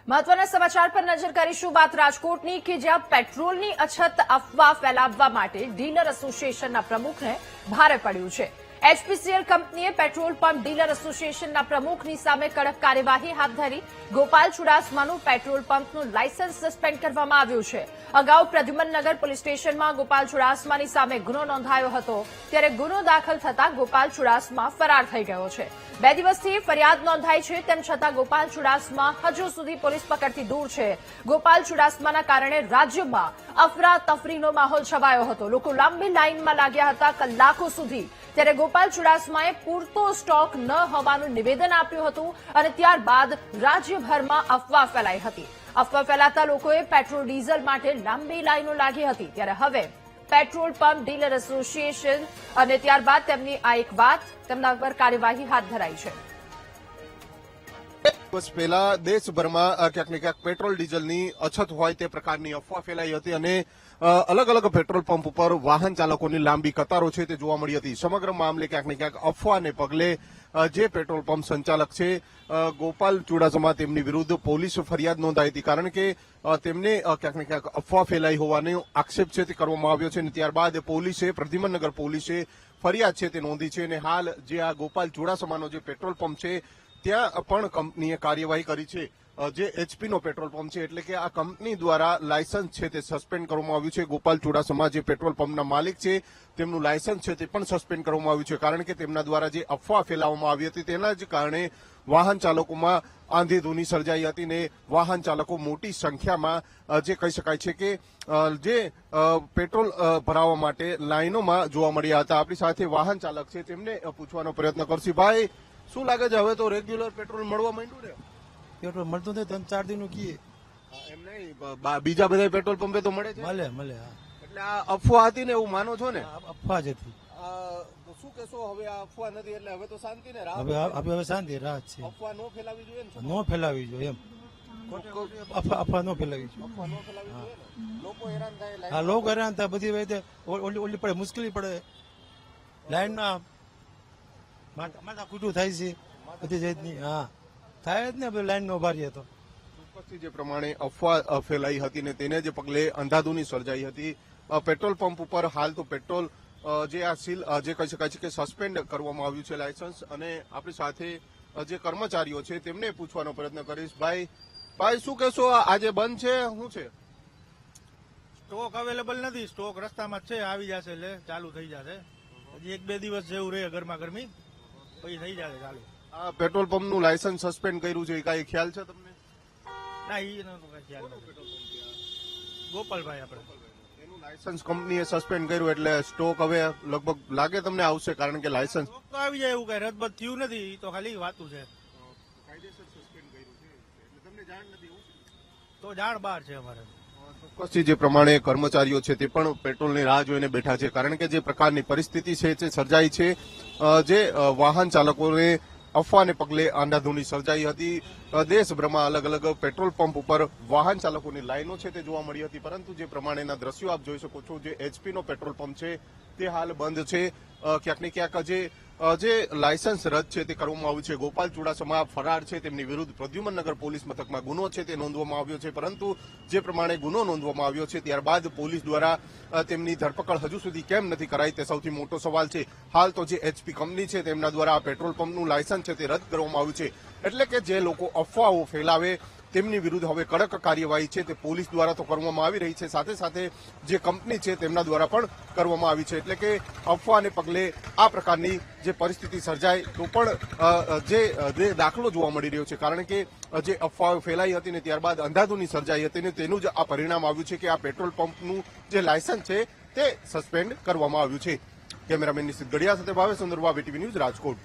મહત્વના સમાચાર પર નજર કરીશું. વાત રાજકોટની કે જ્યાં પેટ્રોલની અછત અફવા ફેલાવવા માટે ડીલર એસોસિએશનના પ્રમુખને ભારે પડ્યું છે. એચપીસીએલ કંપનીએ પેટ્રોલ પંપ ડીલર એસોસિએશનના પ્રમુખની સામે કડક કાર્યવાહી હાથ ધરી. ગોપાલ ચુડાસમાનું પેટ્રોલ પંપનું લાયસન્સ સસ્પેન્ડ કરવામાં આવ્યું છે. અગાઉ પ્રદ્યુમનનગર પોલીસ સ્ટેશનમાં ગોપાલ ચુડાસમાની સામે ગુનો નોંધાયો હતો. ત્યારે ગુનો દાખલ થતા ગોપાલ ચુડાસમા ફરાર થઈ ગયો છે. 2 દિવસથી ફરિયાદ નોંધાઈ છે, તેમ છતાં ગોપાલ ચુડાસમા હજુ સુધી પોલીસ પકડથી દૂર છે. ગોપાલ ચુડાસમાના કારણે રાજ્યમાં અફરાતફરીનો માહોલ છવાયો હતો. લોકો લાંબી લાઇનમાં લાગ્યા હતા કલાકો સુધી. ત્યારે ગોપાલ ચુડાસમાએ પૂરતો સ્ટોક ન હોવાનું નિવેદન આપ્યું હતું અને ત્યારબાદ રાજ્યભરમાં અફવા ફેલાઈ હતી. અફવા ફેલાતા લોકોએ પેટ્રોલ ડીઝલ માટે લાંબી લાઇનો લાગી હતી. ત્યારે હવે પેટ્રોલ પંપ ડીલર એસોસિએશન અને ત્યારબાદ તેમની આ એક વાત, તેમના પર કાર્યવાહી હાથ ધરાઈ છે. દિવસ પહેલા દેશભરમાં ક્યાંક ને ક્યાંક પેટ્રોલ ડીઝલની અછત હોય તે પ્રકારની અફવા ફેલાઈ હતી અને અલગ અલગ પેટ્રોલ પંપ ઉપર વાહન ચાલકોની લાંબી કતારો છે તે જોવા મળી હતી. સમગ્ર મામલે ક્યાંક ને ક્યાંક અફવાને પગલે જે પેટ્રોલ પંપ સંચાલક છે ગોપાલ ચુડાસમા, તેમની વિરુદ્ધ પોલીસ ફરિયાદ નોંધાઈ હતી, કારણ કે તેમને ક્યાંક ને ક્યાંક અફવા ફેલાઈ હોવાનો આક્ષેપ છે તે કરવામાં આવ્યો છે. અને ત્યારબાદ પોલીસે, પ્રદ્યુમનનગર પોલીસે ફરિયાદ છે તે નોંધી છે અને હાલ જે આ ગોપાલ ચુડાસમાનો જે પેટ્રોલ પંપ છે ત્યાં પણ કંપનીએ કાર્યવાહી કરી છે. જે એચપીનો પેટ્રોલ પંપ છે, એટલે કે આ કંપની દ્વારા લાયસન્સ છે તે સસ્પેન્ડ કરવામાં આવ્યું છે. ગોપાલ ચુડાસમા જે પેટ્રોલ પંપના માલિક છે તેમનું લાયસન્સ છે તે પણ સસ્પેન્ડ કરવામાં આવ્યું છે, કારણ કે તેમના દ્વારા જે અફવા ફેલાવવામાં આવી હતી તેના જ કારણે વાહન ચાલકોમાં આંધીધૂની સર્જાઈ હતી ને વાહન ચાલકો મોટી સંખ્યામાં જે કહી શકાય છે કે જે પેટ્રોલ ભરાવવા માટે લાઇનોમાં જોવા મળ્યા હતા. આપણી સાથે વાહન ચાલક છે, તેમને પૂછવાનો પ્રયત્ન કરશે. ભાઈ, શું લાગે છે, હવે તો રેગ્યુલર પેટ્રોલ મળવા માંડ્યું ને? પેટ્રોલ મળતું નથી, 3-4 દિનનું કીએ. એમ નહીં, બીજા બધા પેટ્રોલ પંપે તો મળે છે. મળે. એટલે આ અફવા હતી ને એવું માનો છો ને? અફવા જ હતી. શું કેશો? હવે આ અફવા નથી એટલે હવે તો શાંતિ ને રાહત. હવે શાંતિ રાહત છે. અફવા ન ફેલાવી જોઈએ ને? ન ફેલાવી જોઈએ એમ. અફવા ન ફેલાવી જોઈએ. અફવા ન ફેલાવી જોઈએ ને? લોકો હેરાન થાય. હા, લોકો હેરાન થાય. બધી રીતે ઓલી પડે, મુશ્કેલી પડે. લાઈનમાં માથા ખોટું થાય છે બધી જાતની. હા, થાય જ ને લાઈન ઉભા રહીએ તો. જે પ્રમાણે અફવા ફેલાઈ હતી ને તેને જે પગલે અંધાધૂની સર્જાઈ હતી. પેટ્રોલ પંપ ઉપર હાલ તો પેટ્રોલ જે આ સીલ જે કહી શકાય છે કે સસ્પેન્ડ કરવામાં આવ્યું છે લાયસન્સ. અને આપણી સાથે જે કર્મચારીઓ છે તેમને પૂછવાનો પ્રયત્ન કરીશ. ભાઈ શું કહેશો, આજે બંધ છે? શું છે? સ્ટોક અવેલેબલ નથી. સ્ટોક રસ્તામાં જ છે, આવી જશે એટલે ચાલુ થઈ જશે. હજી 1-2 દિવસ જેવું રહે ગરમા ગરમી, પછી થઈ જશે ચાલુ. આ પેટ્રોલ પંપનું લાયસન્સ સસ્પેન્ડ કર્યું છે, કઈ ખ્યાલ છે તમને? ના, એનો તો કઈ ખ્યાલ નથી. ગોપાલભાઈ આપણે એનું લાયસન્સ કંપનીએ સસ્પેન્ડ કર્યું એટલે સ્ટોક હવે લગભગ લાગે તમને આવશે, કારણ કે લાયસન્સ સ્ટોક તો આવી જાય એવું કઈ રદબદ થયું નથી. એ તો ખાલી વાતું છે. કાયદેસર સસ્પેન્ડ કર્યું છે એટલે તમને જાણ નથી એવું? તો જાણ બહાર છે અમારે. ચોક્કસથી જે પ્રમાણે કર્મચારીઓ છે તે પણ પેટ્રોલની રાહ જોઈને બેઠા છે, કારણ કે જે પ્રકારની પરિસ્થિતિ છે તે સર્જાઈ છે. જે વાહન ચાલકોને અફવાને પગલે આંધાધૂની સર્જાઈ હતી. દેશભરમાં અલગ અલગ પેટ્રોલ પંપ ઉપર વાહન ચાલકોની લાઈનો છે તે જોવા મળી હતી, પરંતુ જે પ્રમાણેના દ્રશ્યો આપ જોઈ શકો છો, જે એચપીનો પેટ્રોલ પંપ છે તે હાલ બંધ છે. ક્યાંક ને ક્યાંક જે લાયસન્સ રદ છે તે કરવામાં આવ્યું છે. ગોપાલ ચુડાસમા ફરાર છે, તેમની વિરુદ્ધ પ્રદ્યુમનનગર પોલીસ મથકમાં ગુનો છે તે નોંધવામાં આવ્યો છે, પરંતુ જે પ્રમાણે ગુનો નોંધવામાં આવ્યો છે ત્યારબાદ પોલીસ દ્વારા તેમની ધરપકડ હજુ સુધી કેમ નથી કરાઈ તે સૌથી મોટો સવાલ છે. હાલ તો જે એચપી કંપની છે તેમના દ્વારા આ પેટ્રોલ પંપનું લાયસન્સ છે તે રદ કરવામાં આવ્યું છે. એટલે કે જે લોકો અફવાઓ ફેલાવે તેમની વિરુદ્ધ હવે કડક કાર્યવાહી છે તે પોલીસ દ્વારા તો કરવામાં આવી રહી છે, સાથે સાથે જે કંપની છે તેમના દ્વારા પણ કરવામાં આવી છે. એટલે કે અફવાને પગલે આ પ્રકારની જે પરિસ્થિતિ સર્જાય તો પણ જે દાખલો જોવા મળી રહ્યો છે, કારણ કે જે અફવાઓ ફેલાઈ હતી ને ત્યારબાદ અંધાધૂની સર્જાઈ હતી ને તેનું જ આ પરિણામ આવ્યું છે કે આ પેટ્રોલ પંપનું જે લાયસન્સ છે તે સસ્પેન્ડ કરવામાં આવ્યું છે. કેમેરામેન નિશિત ગડિયા સાથે ભાવેશ સુંદરવા, વીટીવી ન્યૂઝ, રાજકોટ.